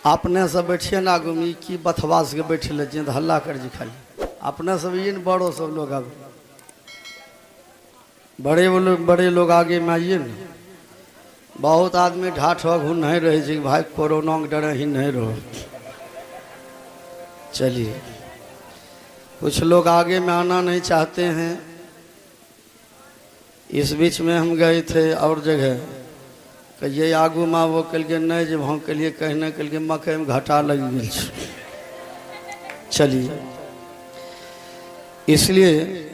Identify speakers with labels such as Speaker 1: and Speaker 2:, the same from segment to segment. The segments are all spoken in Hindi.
Speaker 1: अपने सब बैठिए ना घूमी की बथवास के बैठे ले तो हल्ला कर जी खाली अपने सब ये न बड़ो सब लोग आगे बड़े लोग आगे में आइए न। बहुत आदमी ढाठ घूम नहीं रहे कि भाई कोरोना के डर ही नहीं रहो। चलिए कुछ लोग आगे में आना नहीं चाहते हैं। इस बीच में हम गए थे और जगह कि ये आगू माँ वो कल के नहीं जब हम के लिए कहने के लिए मकई में घाटा लग गई। चलिए इसलिए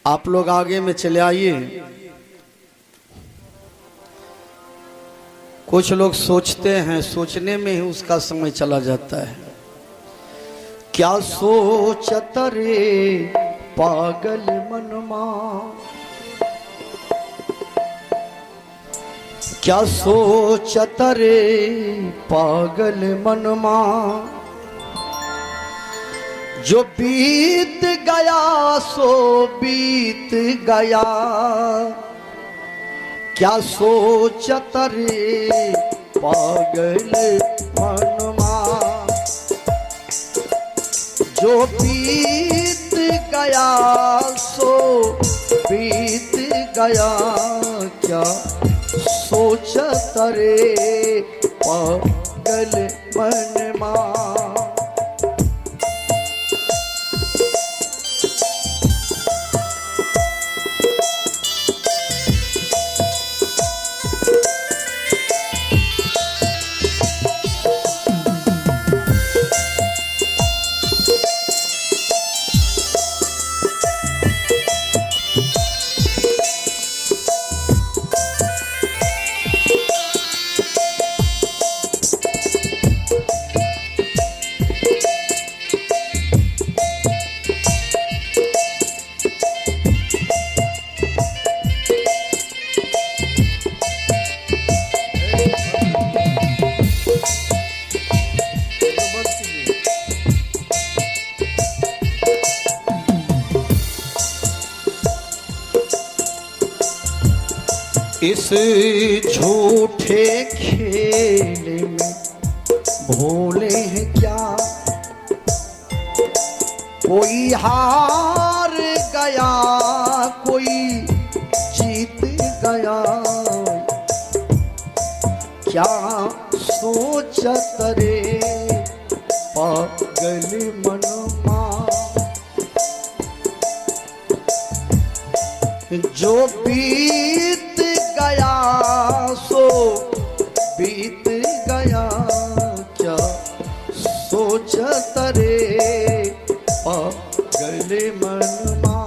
Speaker 1: आप लोग आगे में चले आइए। कुछ लोग सोचते हैं, सोचने में ही उसका समय चला जाता है। क्या सोचत रे पागल मनमा, क्या सोचत रे पागल मनमा, जो बीत गया सो बीत गया। क्या सोचत रे पागल मनमा, जो बीत गया सो बीत गया। क्या सोचत रे पागल मनमा। इस झूठे खेल में भोले हैं क्या, कोई हार गया कोई जीत गया। क्या सोचत रे पागल मनमा, जो बीत गया सो बीत गया। क्या सोचत रे पागल मनमा।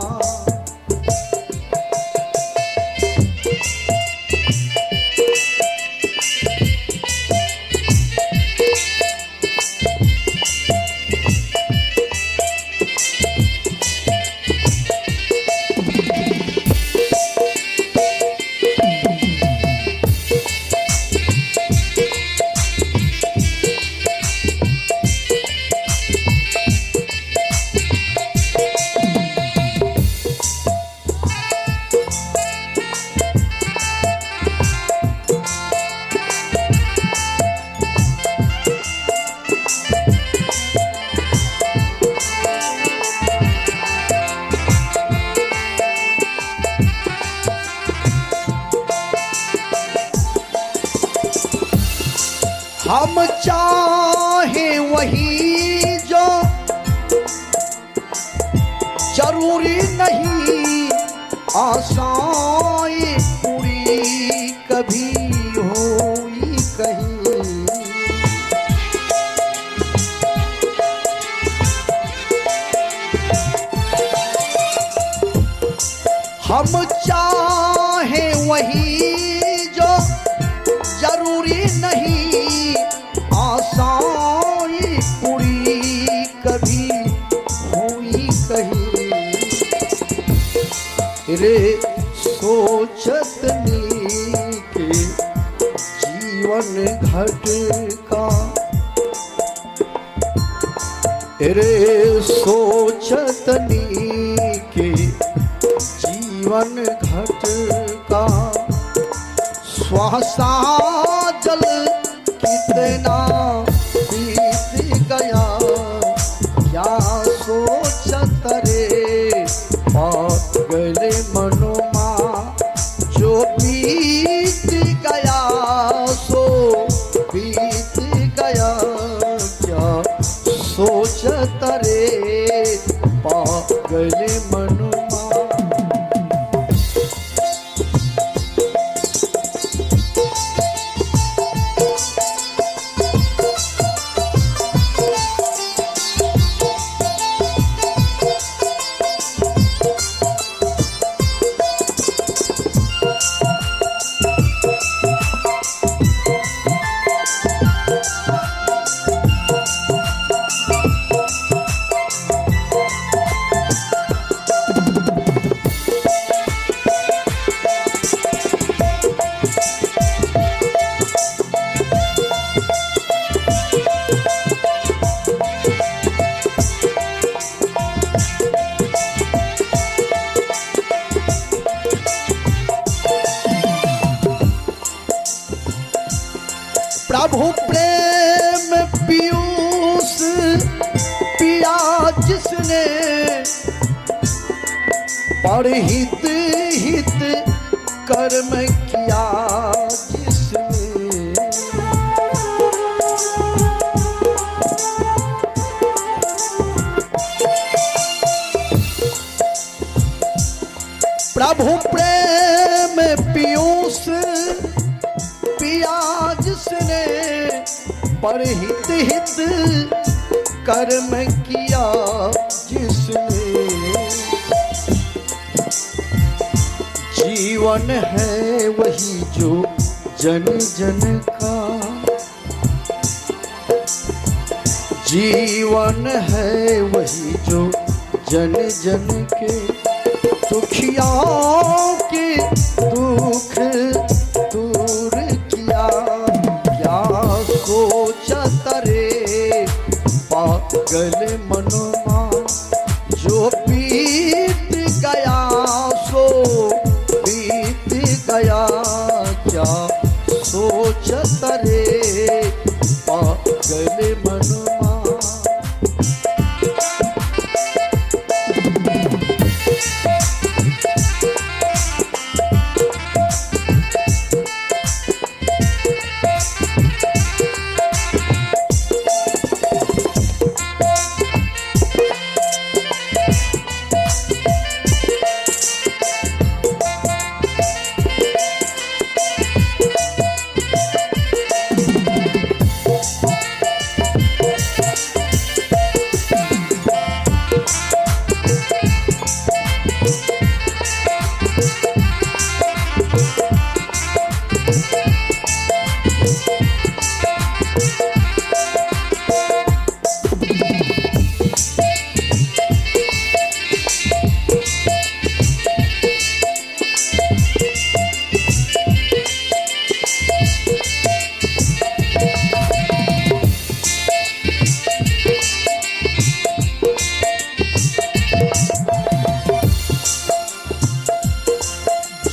Speaker 1: हम चाहे वही जो जरूरी नहीं, आशाएं पूरी कभी होई कहीं। हम चाहे वही जो जरूरी नहीं, आशाएं पूरी कभी हुई कहीं। रे सोचत के जीवन घट का, रे सोचत के जीवन घट का। श्वासा जल कितना बीत गया क्या सोचत रे पागल मनुमा। प्रभु प्रेम पीयूष पिया जिसने पर हित हित कर्म किया जिसने। प्रभु प्रेम पीयूष पिया जिसने पर हित हित कर्म किया जिसने। जीवन है वही जो जन जन का, जीवन है वही जो जन जन के दुखियाओं के दुख दूर किया क्या सोचत रे पागल मनुमा। जो बीत गया सो बीत गया क्या सोचत रे पागल मनुमा।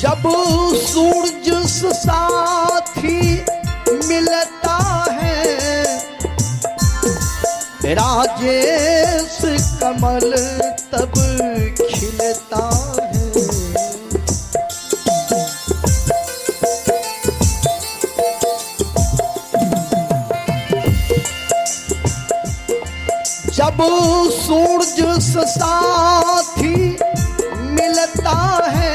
Speaker 1: जब सूरज साथी मिलता है राजेश कमल तब खिलता है। जब सूरज साथी मिलता है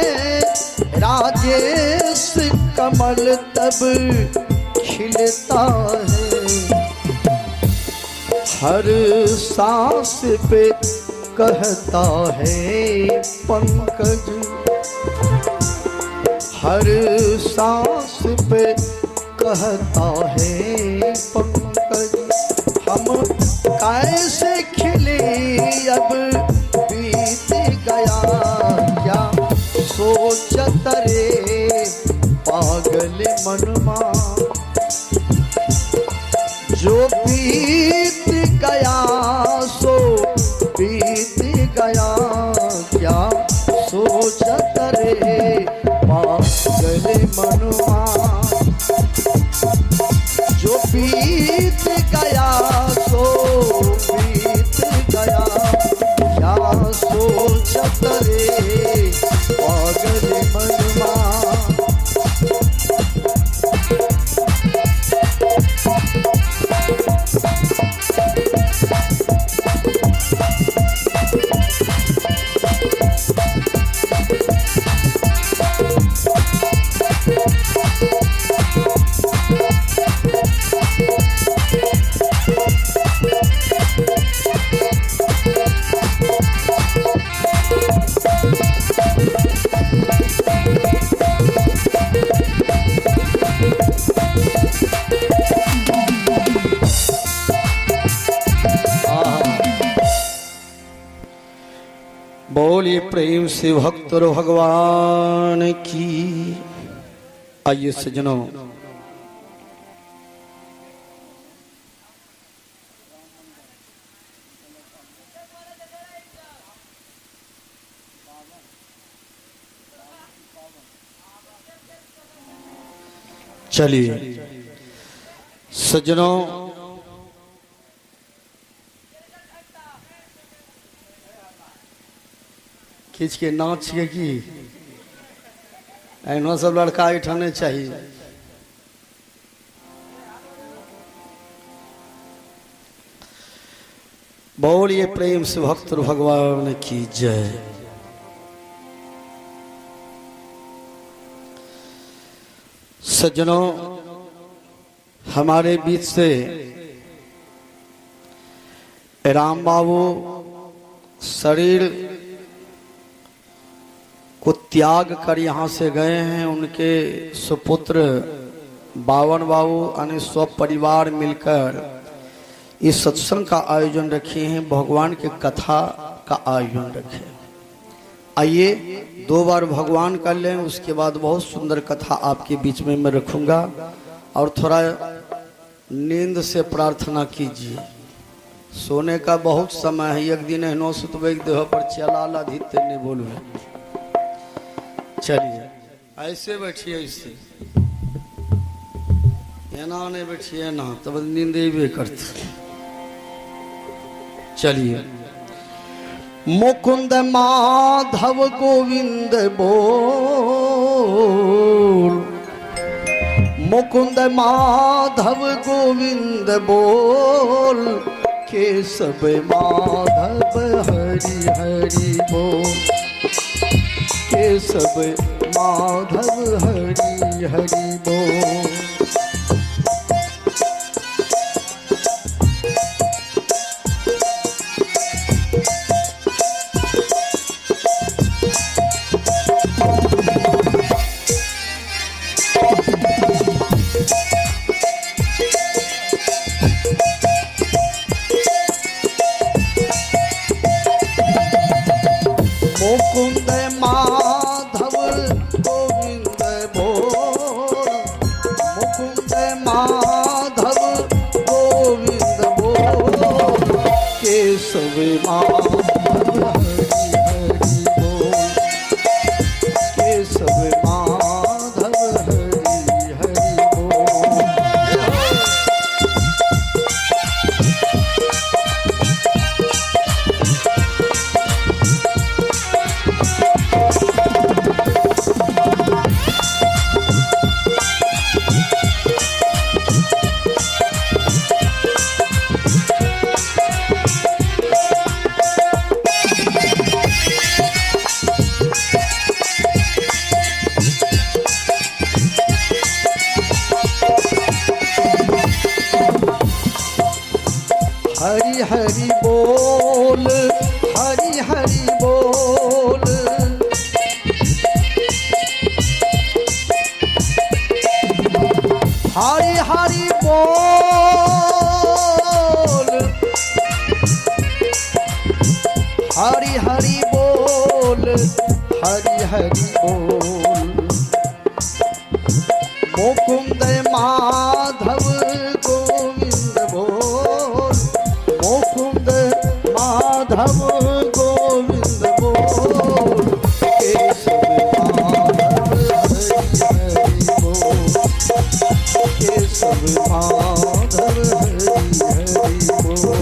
Speaker 1: राजेश कमल तब खिलता है। हर सांस पे कहता है पंकज, हर सांस पे कहता है पंकज। हम कैसे खिले अब बीत गया क्या सोचत रे पागल मनुमा। जो बीत गया सो बीत गया क्या सोचत रे पागल मनुमा। जो बीत गया सो बीत गया क्या सोचत रे पागल मनुमा। बोलिए प्रेम से भक्त और भगवान की। आइए सज्जनों, चलिए सज्जनों, खींच के नाच के की ऐनो सब लड़का उठाने चाहिए। बोलिए प्रेम से भक्त भगवान की जय। सज्जनों, हमारे बीच से राम बाबू शरीर को त्याग कर यहाँ से गए हैं। उनके सुपुत्र बावन बाबू अन्य सब परिवार मिलकर इस सत्संग का आयोजन रखे हैं, भगवान के कथा का आयोजन रखे। आइए 2 बार भगवान कर लें, उसके बाद बहुत सुंदर कथा आपके बीच में मैं रखूंगा। और थोड़ा नींद से प्रार्थना कीजिए, सोने का बहुत समय है। एक दिन एहनो सुतबे देह पर चला ला धीते नहीं बोलवे। चलिए ऐसे बैठिए, ऐसे एना नहीं बैठिए ना, तब नींद भी करते। चलिए, मुकुंद माधव गोविंद बोल, मुकुंद माधव गोविंद बोल, केशव माधव हरि हरि बोल, केशव माधव हरि हरि बोल। मुकुंद माधव गोविंद बोल, मुकुंद माधव गोविंद बोल, केशव माधव हरि हरि बोल, केशव माधव हरि हरि बोल। हरि हरि बोल, हरि हरि बोल, हरि हरि बोल, हरि हरि बोल, हरि हरि बोल। मुकुंद माधव गोविंद बोल, मुकुंद माधव गोविंद बोल, केशव माधव हरि हरि बोल, केशव माधव हरि हरि बोल।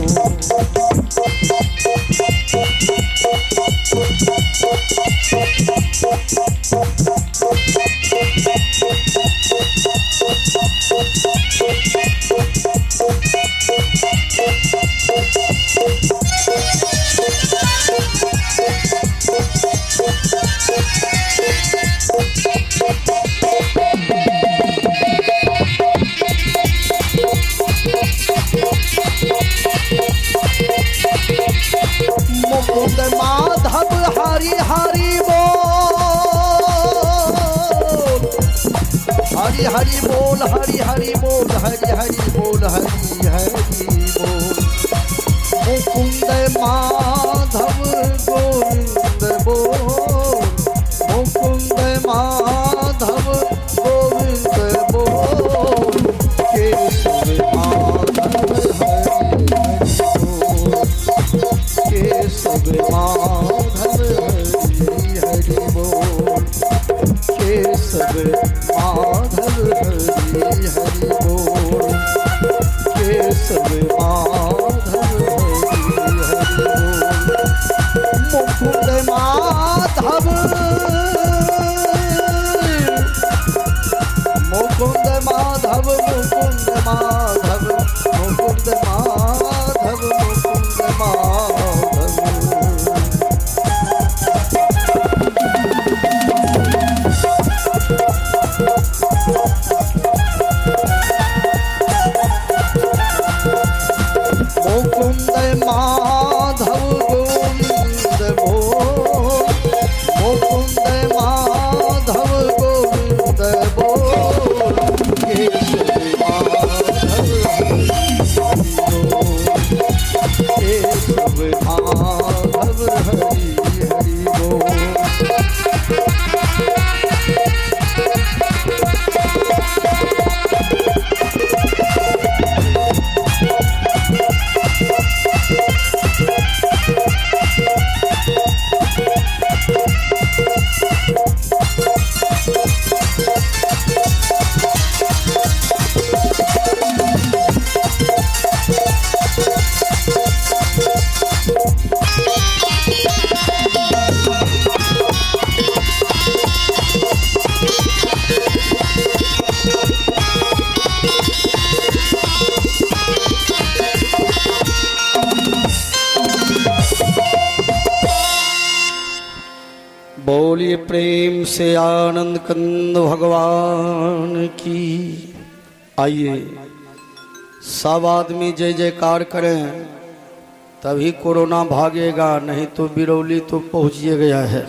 Speaker 1: माधव गोविंद बोल, मुकुंद माधव गोविंद बोल, केशव माधव केशव माधव हरि हरि बोल। बोलिए प्रेम से आनंद कंद भगवान की। आइए सब आदमी जय जयकार करें, तभी कोरोना भागेगा, नहीं तो बिरौली तो पहुंचिए गया है।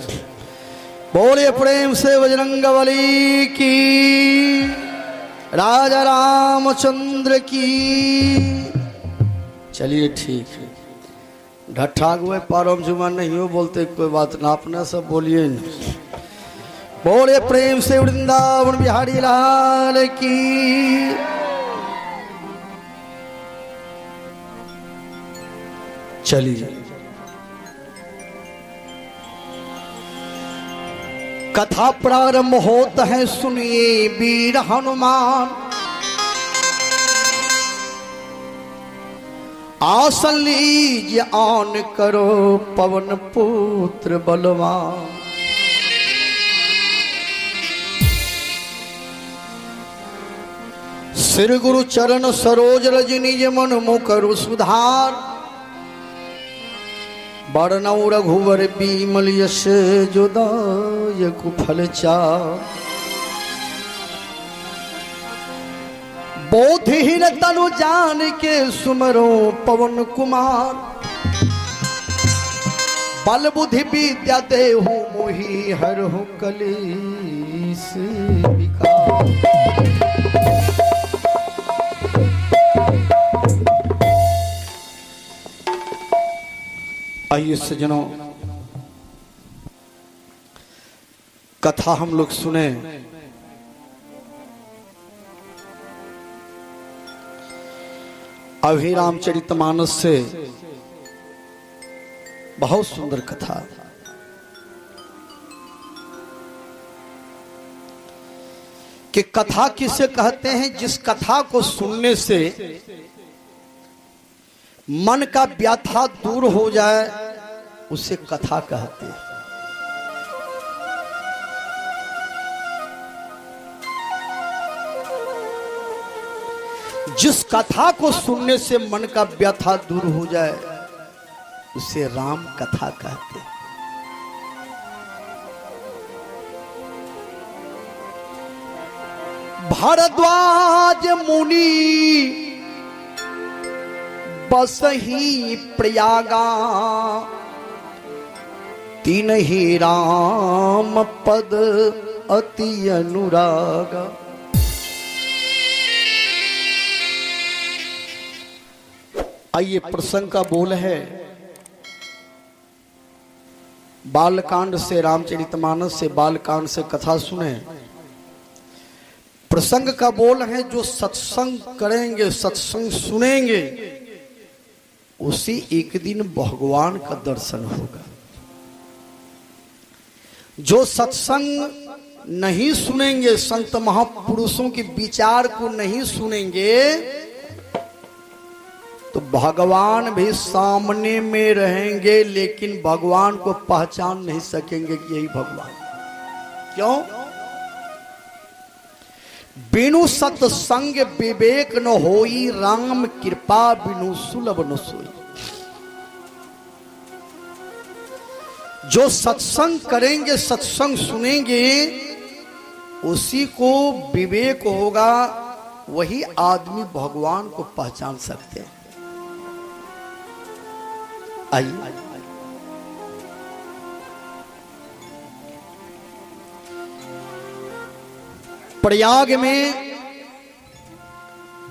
Speaker 1: बोलिए प्रेम से बजरंगबली की, राजा रामचंद्र की। चलिए ठीक है, ढट्ठा हुए पारम जुमा नहीं हो बोलते, कोई बात ना, अपना सब बोलिए न। बोले प्रेम से वृंदावन बिहारी लाल की। चलिए कथा प्रारंभ होता है, सुनिए वीर हनुमान। आसन लीजिए आन करो पवन पुत्र बलवान। श्री गुरु चरण सरोज रज निज मन मुकर सुधार। बरनौ रघुवर बीमल यश जोदायक फल चार। बोधहीन तनु जान के सुमरो पवन कुमार। बल बुद्धि विद्या देहु मोहि हरहु कलेश विकार। आइए सज्जनों, कथा हम लोग सुने। अभी रामचरितमानस से बहुत सुंदर कथा। कि कथा किसे कहते हैं? जिस कथा को सुनने से मन का व्यथा दूर हो जाए, उसे कथा कहते हैं। जिस कथा को सुनने से मन का व्यथा दूर हो जाए, उसे राम कथा कहते हैं। भारद्वाज मुनि बसही प्रयागा। तीन ही राम पद अति अनुरागा। आइए प्रसंग का बोल है, बालकांड से, रामचरितमानस से, बालकांड से कथा सुने। प्रसंग का बोल है, जो सत्संग करेंगे, सत्संग सुनेंगे, उसी एक दिन भगवान का दर्शन होगा। जो सत्संग नहीं सुनेंगे, संत महापुरुषों के विचार को नहीं सुनेंगे, तो भगवान भी सामने में रहेंगे, लेकिन भगवान को पहचान नहीं सकेंगे कि यही भगवान। क्यों? बिनु सत्संग विवेक न होई, राम कृपा बिनु सुलभ न सोई। जो सत्संग करेंगे, सत्संग सुनेंगे, उसी को विवेक होगा, वही आदमी भगवान को पहचान सकते हैं। आइए। प्रयाग में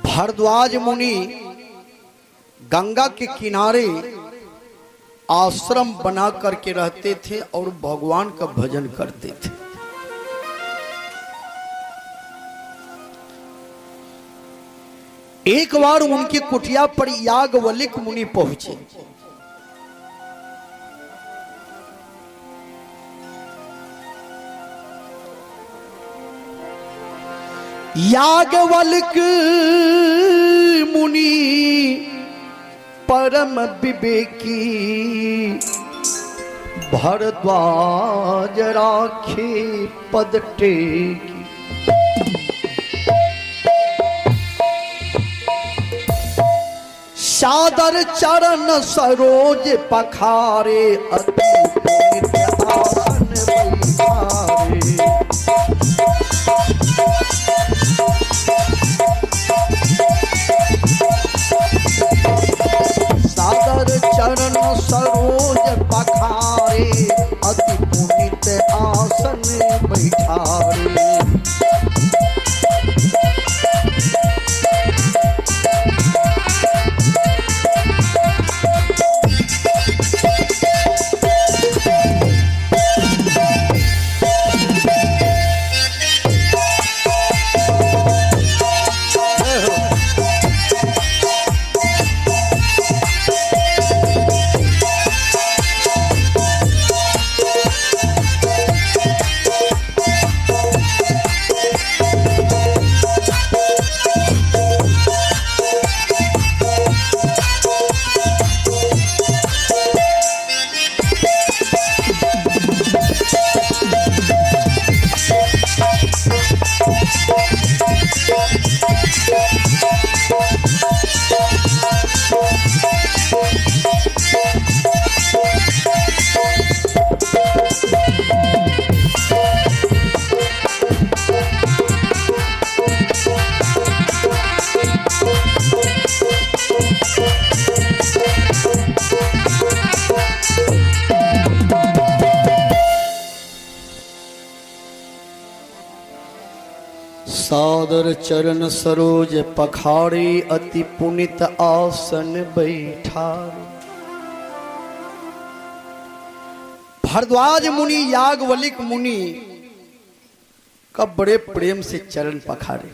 Speaker 1: भारद्वाज मुनि गंगा के किनारे आश्रम बना करके रहते थे और भगवान का भजन करते थे। एक बार उनकी कुटिया पर याज्ञवल्क्य मुनि पहुंचे। याज्ञवल्क्य मुनि परम विवेकी, भारद्वाज राखे पद टेकी। सादर चरण सरोज पखारे, अति पुनित आसन बैठारे। सादर चरण सरोज पखारे, अति पुनित आसन बैठारे। सादर चरण सरोज पखारे, अति पुनित आसन बैठारे। भारद्वाज मुनि याज्ञवल्क्य मुनि का बड़े प्रेम से चरण पखारे।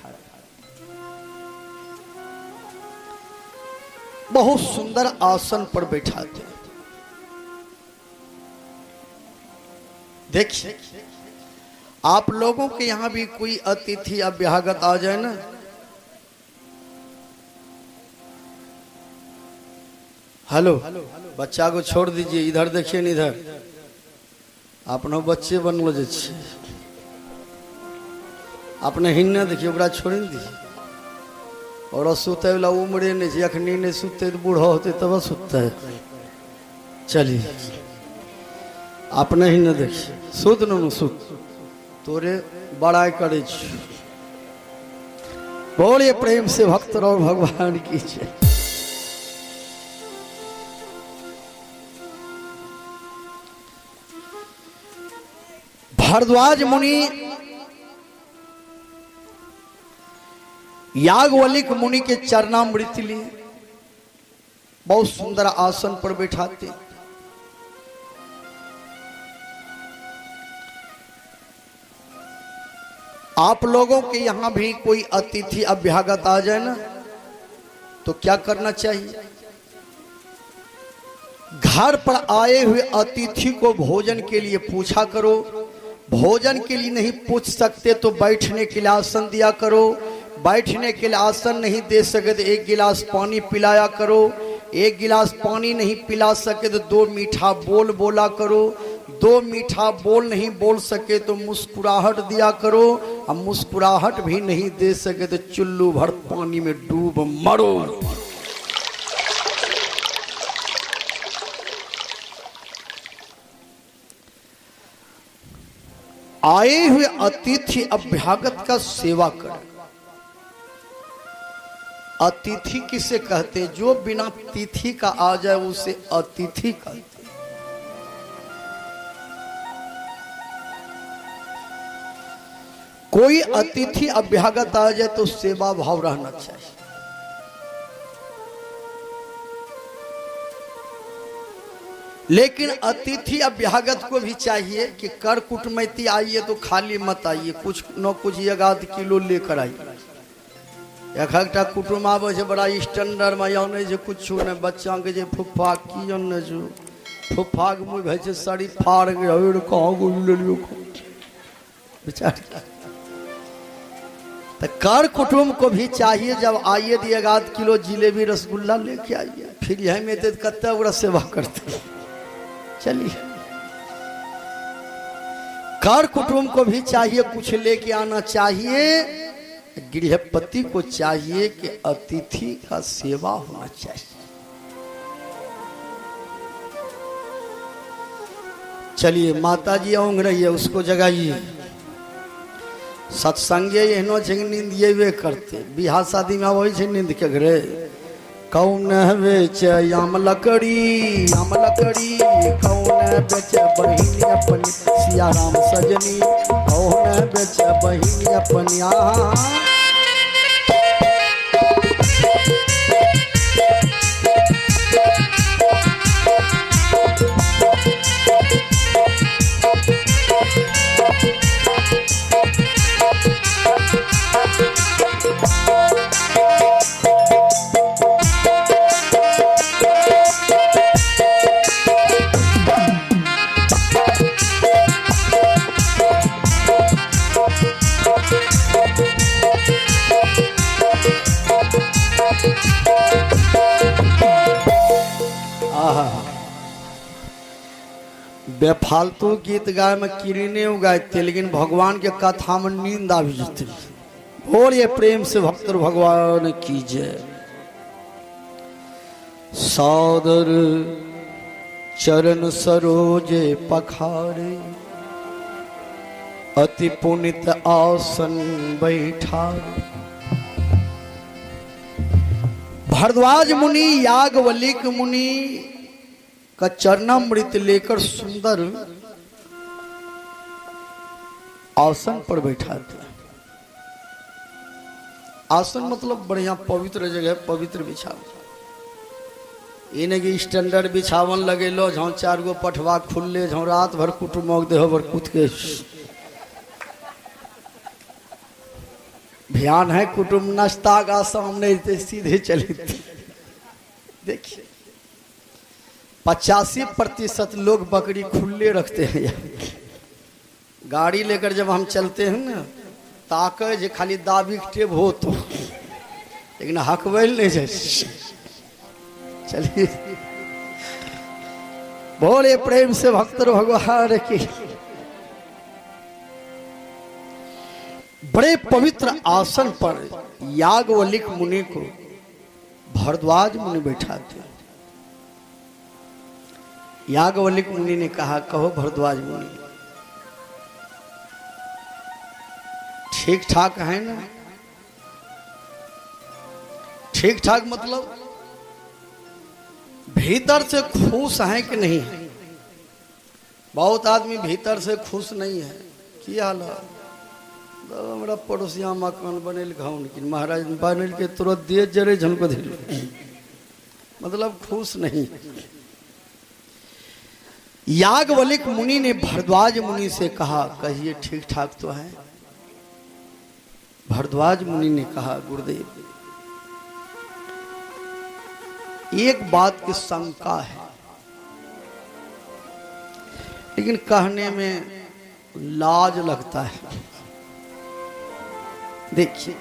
Speaker 1: बहुत सुंदर आसन पर बैठाते। देखिए, आप लोगों के यहां भी कोई अतिथि अभ्यागत आ जाए ना, हेलो, बच्चा को छोड़ दीजिए, इधर देखिए न, इधर अपनो बच्चे बनलो जे छे, अपने हिन्ने देखिए, ओकरा छोड़ दीजिए। और सुते वाला उम्रे नहीं छे, अखनी नहीं सुते तो बूढ़ा होते तब सुते। चलिए, अपने हिन्ने देखिए, सुत न सुत, तोरे बड़ाई करे। बोलिए प्रेम से भक्त और भगवान की जय। भारद्वाज मुनि याज्ञवल्क्य मुनि के चरणामृत लिए बहुत सुंदर आसन पर बैठाते। आप लोगों के यहां भी कोई अतिथि अभ्यागत आ जाए ना, तो क्या करना चाहिए? घर पर आए हुए अतिथि को भोजन के लिए पूछा करो। भोजन के लिए नहीं पूछ सकते तो बैठने के लिए आसन दिया करो। बैठने के लिए आसन नहीं दे सके तो एक गिलास पानी पिलाया करो। एक गिलास पानी नहीं पिला सके तो 2 मीठा बोल बोला करो। 2 मीठा बोल नहीं बोल सके तो मुस्कुराहट दिया करो। अब मुस्कुराहट भी नहीं दे सके तो चुल्लू भर पानी में डूब मरो। आए हुए अतिथि अभ्यागत का सेवा करें। अतिथि किसे कहते? जो बिना तिथि का आ जाए उसे अतिथि कहते। कोई अतिथि अभ्यागत आ जाए तो सेवा भाव रहना चाहिए। लेकिन अतिथि अभ्यागत को भी चाहिए कि कर कुटमैती आइए तो खाली मत आइए, कुछ न कुछ 1-8 किलो लेकर आइए। एकटा कुटुम आवे छै बड़ा स्टैंडर्ड में आने जे कुछ ने बच्चा के जे फुफ्फा की जन जो फुफ्फा के मुंह भे छै साड़ी फाड़ गए और कहां गो ले लियो बेचारा। तो कर कुटुंब को भी चाहिए जब आइए 1-8 किलो जिलेबी रसगुल्ला लेके आइए, फिर यही में कत्ते ओकरा सेवा करते। चलिए, कर कुटुंब को भी चाहिए कुछ लेके आना चाहिए। गृहपति को चाहिए कि अतिथि का सेवा होना चाहिए। चलिए, माता जी औंग रही है, उसको जगाइए। सत्संगे एहनो छै नींद येबे करते। बियाह शादी में आवे छै नींद के घरे। कौन बेच आम लकड़ी कौन बेच बहिनी अपनी सिया राम सजनी, कौन बेच बहिनी अपनी। बेफालतू गीत गाय में कीड़े उगाते, लेकिन भगवान के कथा में नींद आ जाती। बोलिए प्रेम से भक्त भगवान की जय। सादर चरण सरोजे पखारे, अति पुनित आसन बैठारे। भरद्वाज मुनि याज्ञवल्क्य मुनि का चरणामृत लेकर सुंदर आसन पर बैठाते। आसन मतलब बढ़िया पवित्र जगह, पवित्र बिछावन। इन्हें की स्टैंडर्ड बिछावन लगे लो जहाँ 4 गो पठवा खुलले, जहाँ रात भर कुटुम्ब देह भर कूद के ध्यान है। कुटुम्ब नाश्ता का सामने सीधे चले। देखिए 85% लोग बकरी खुले रखते हैं। गाड़ी लेकर जब हम चलते हैं ना, ताके जे खाली दाबी के टेब हो तो, लेकिन हकबैल नहीं जाए। चलिए, बोले प्रेम से भक्त भगवान की। बड़े पवित्र आसन पर याज्ञवल्क्य मुनि को भरद्वाज मुनि बैठाते। याज्ञवल्क्य मुनि ने कहा, कहो भरद्वाज मुनि, ठीक ठाक है ना? ठीक ठाक मतलब भीतर से खुश हैं कि नहीं है? बहुत आदमी भीतर से खुश नहीं है। की हाल है? हमारा पड़ोसिया मकान बनेल घाउन महाराज बनेल के तुरंत दिए जरे झनको दिल, मतलब खुश नहीं। याज्ञवल्क्य मुनि ने भरद्वाज मुनि से कहा, कहिए ठीक ठाक तो है? भरद्वाज मुनि ने कहा, गुरुदेव एक बात की शंका है, लेकिन कहने में लाज लगता है। देखिए,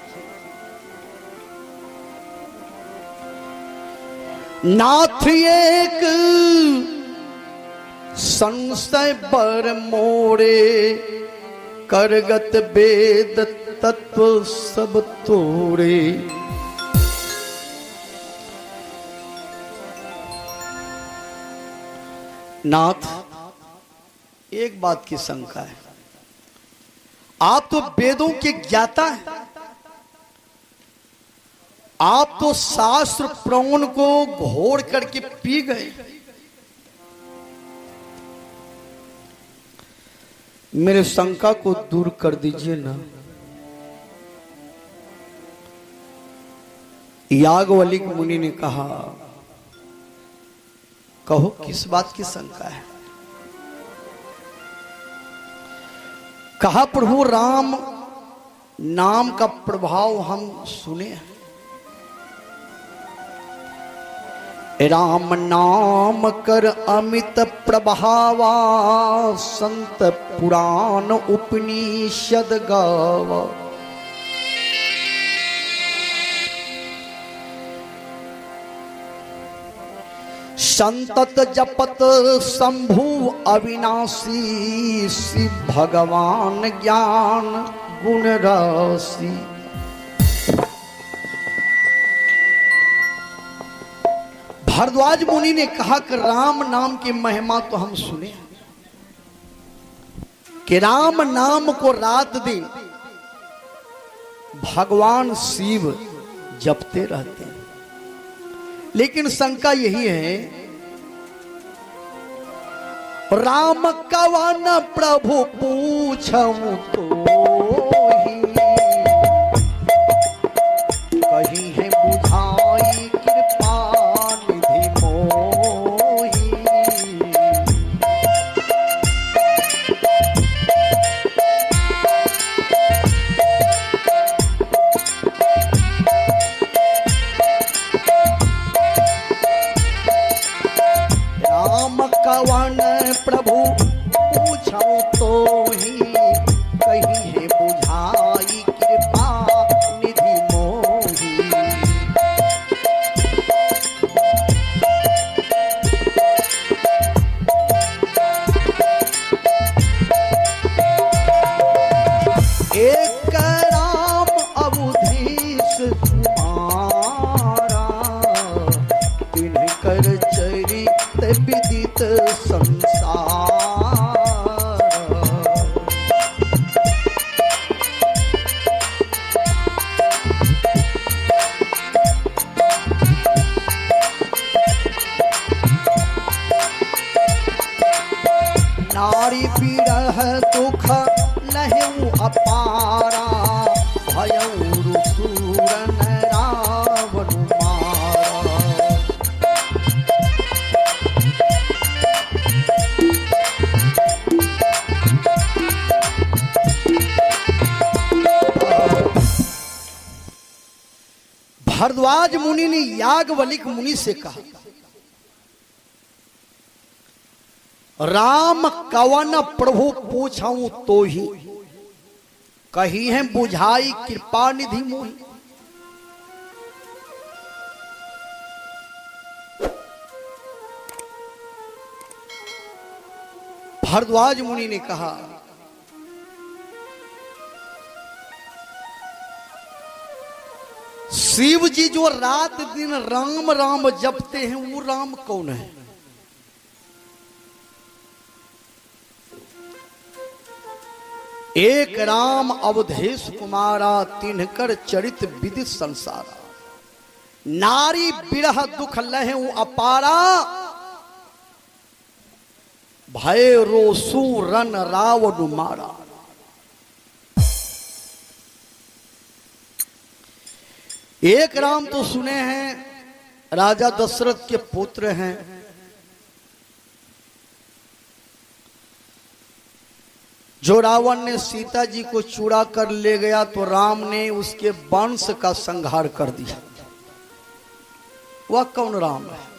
Speaker 1: नाथ एक संशय पर मोरे, करगत वेद तत्व सब तोड़े। नाथ एक बात की शंका है, आप तो वेदों के ज्ञाता हैं, आप तो शास्त्र प्रवण को घोड़ करके पी गए। मेरे शंका को दूर कर दीजिए ना। याज्ञवल्क्य मुनि ने कहा, कहो किस बात की शंका है। कहा, प्रभु राम नाम का प्रभाव हम सुने हैं। राम नाम कर अमित प्रभावा, संत पुराण उपनिषद गावा। संतत जपत शंभु अविनाशी, शिव भगवान ज्ञान गुण राशि। भारद्वाज मुनि ने कहा कि राम नाम की महिमा तो हम सुने कि राम नाम को रात दिन भगवान शिव जपते रहते हैं, लेकिन शंका यही है, राम कवन प्रभु पूछऊं तो ही, कही है बुझाई कृपा निधि मोही। राम कवन प्रभु पूछऊं तो ही, कही है बुझाई कृपा निधि मोही। एक राम अवधीश कुमारा, तिनकर चरित विदित संसार। नारी विरह दुख लहु अपारा, भयउ सूरन रावण मारा। भारद्वाज मुनि ने याज्ञवल्क्य मुनि से कहा, राम कवन प्रभु पूछऊं तो ही, कही है बुझाई कृपा निधि मोही। भारद्वाज मुनि ने कहा, शिव जी जो रात दिन राम राम जपते हैं, वो राम कौन है? एक राम अवधेश कुमारा, तिनकर चरित विदित संसारा। नारी बिरह दुख लहु अपारा, भय रोसू रन रावण मारा। एक राम तो सुने हैं, राजा दशरथ के पुत्र हैं। जो रावण ने सीता जी को चुरा कर ले गया, तो राम ने उसके वंश का संहार कर दिया। वह कौन राम है?